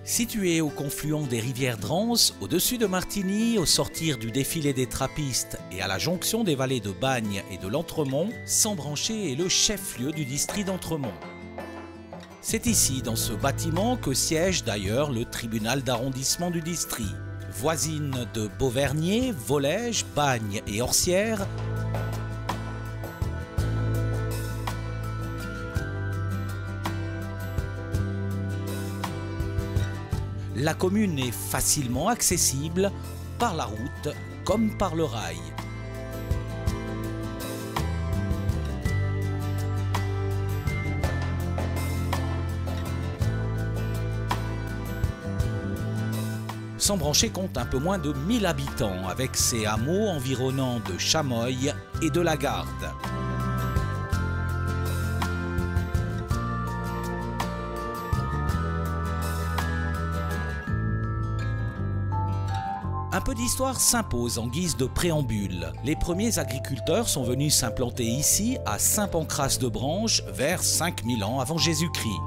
Situé au confluent des rivières Drance, au-dessus de Martigny, au sortir du défilé des Trappistes et à la jonction des vallées de Bagne et de l'Entremont, Sembrancher est le chef-lieu du district d'Entremont. C'est ici, dans ce bâtiment, que siège d'ailleurs le tribunal d'arrondissement du district. Voisine de Beauvernier, Volège, Bagne et Orsières, la commune est facilement accessible par la route comme par le rail. Sembrancher compte un peu moins de 1000 habitants avec ses hameaux environnants de Chamoille et de la Garde. Un peu d'histoire s'impose en guise de préambule. Les premiers agriculteurs sont venus s'implanter ici, à Saint-Pancrace-de-Branche, vers 5000 ans avant Jésus-Christ.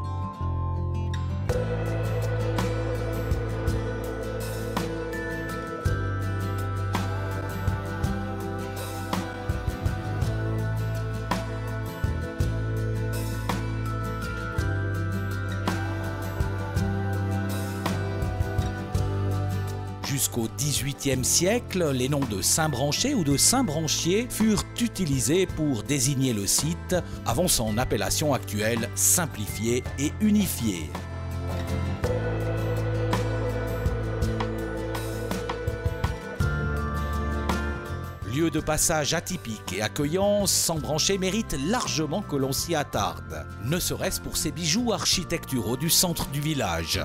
Jusqu'au XVIIIe siècle, les noms de Saint-Brancher ou de Saint-Branchier furent utilisés pour désigner le site avant son appellation actuelle simplifiée et unifiée. Lieu de passage atypique et accueillant, Sembrancher mérite largement que l'on s'y attarde, ne serait-ce pour ses bijoux architecturaux du centre du village.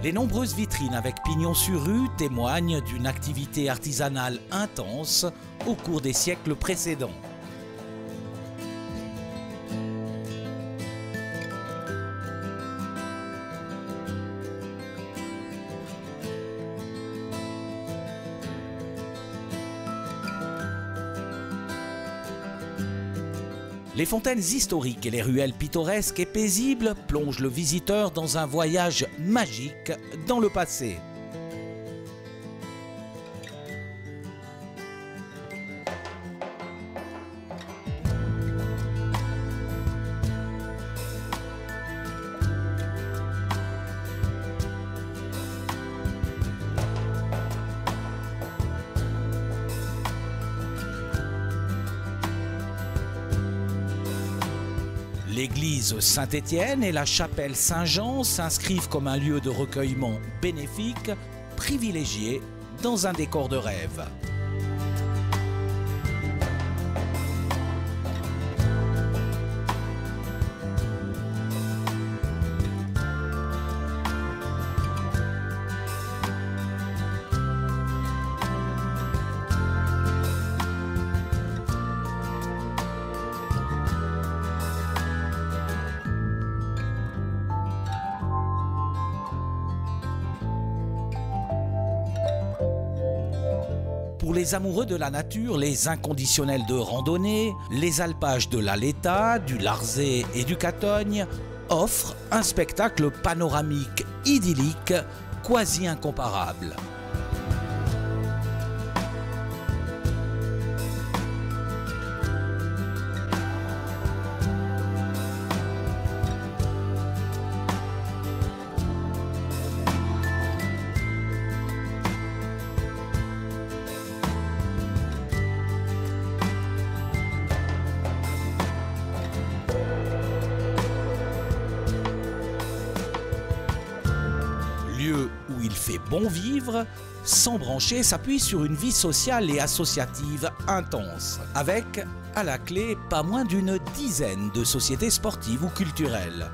Les nombreuses vitrines avec pignon sur rue témoignent d'une activité artisanale intense au cours des siècles précédents. Les fontaines historiques et les ruelles pittoresques et paisibles plongent le visiteur dans un voyage magique dans le passé. L'église Saint-Étienne et la chapelle Saint-Jean s'inscrivent comme un lieu de recueillement bénéfique, privilégié dans un décor de rêve. Pour les amoureux de la nature, les inconditionnels de randonnée, les alpages de l'Aleta, du Larzet et du Catogne offrent un spectacle panoramique idyllique, quasi incomparable. Lieu où il fait bon vivre, Sembrancher s'appuie sur une vie sociale et associative intense, avec, à la clé, pas moins d'une dizaine de sociétés sportives ou culturelles.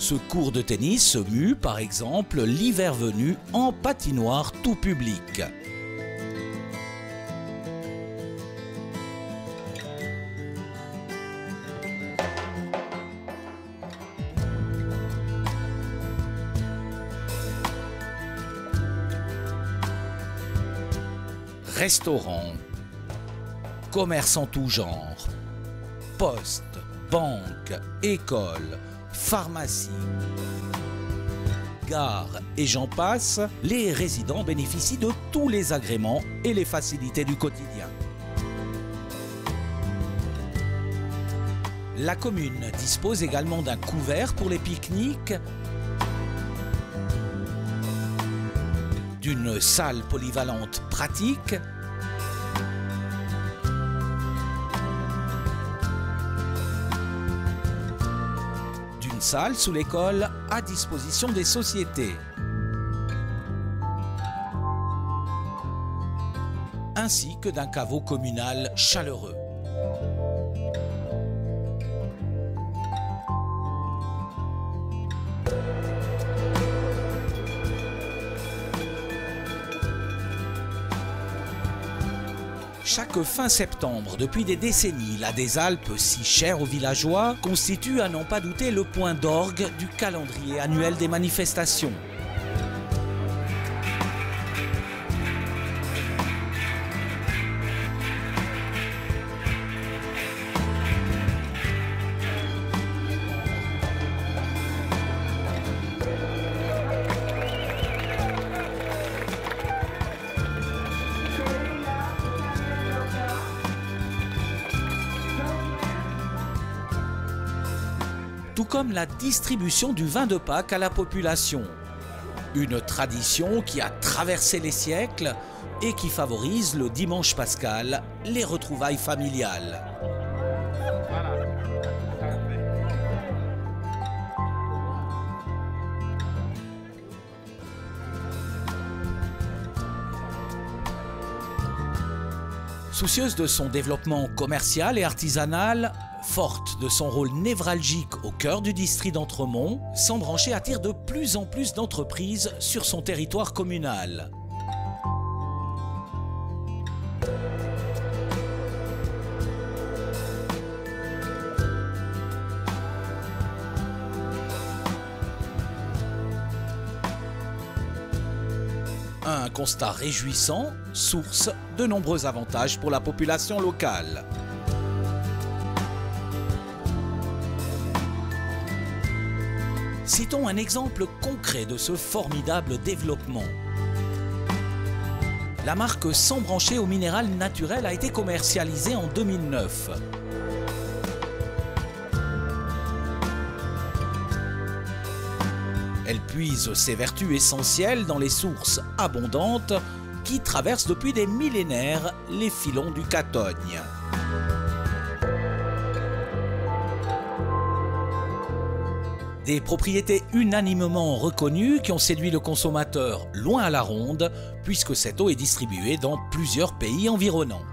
Ce court de tennis se mue, par exemple, l'hiver venu, en patinoire tout public. Restaurants, commerces en tout genre, postes, banques, écoles, pharmacies, gares et j'en passe, les résidents bénéficient de tous les agréments et les facilités du quotidien. La commune dispose également d'un couvert pour les pique-niques, d'une salle polyvalente pratique, d'une salle sous l'école à disposition des sociétés, ainsi que d'un caveau communal chaleureux. Chaque fin septembre, depuis des décennies, la des Alpes, si chère aux villageois, constitue à n'en pas douter le point d'orgue du calendrier annuel des manifestations. Tout comme la distribution du vin de Pâques à la population. Une tradition qui a traversé les siècles et qui favorise le dimanche pascal, les retrouvailles familiales. Soucieuse de son développement commercial et artisanal, forte de son rôle névralgique au cœur du district d'Entremont, Sambranché attire de plus en plus d'entreprises sur son territoire communal. Un constat réjouissant, source de nombreux avantages pour la population locale. Citons un exemple concret de ce formidable développement. La marque Sambranché au minéral naturel a été commercialisée en 2009. Elle puise ses vertus essentielles dans les sources abondantes qui traversent depuis des millénaires les filons du Catogne. Des propriétés unanimement reconnues qui ont séduit le consommateur loin à la ronde, puisque cette eau est distribuée dans plusieurs pays environnants.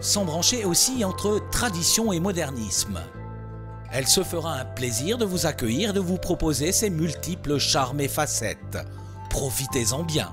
Sambranché aussi entre tradition et modernisme. Elle se fera un plaisir de vous accueillir et de vous proposer ses multiples charmes et facettes. Profitez-en bien.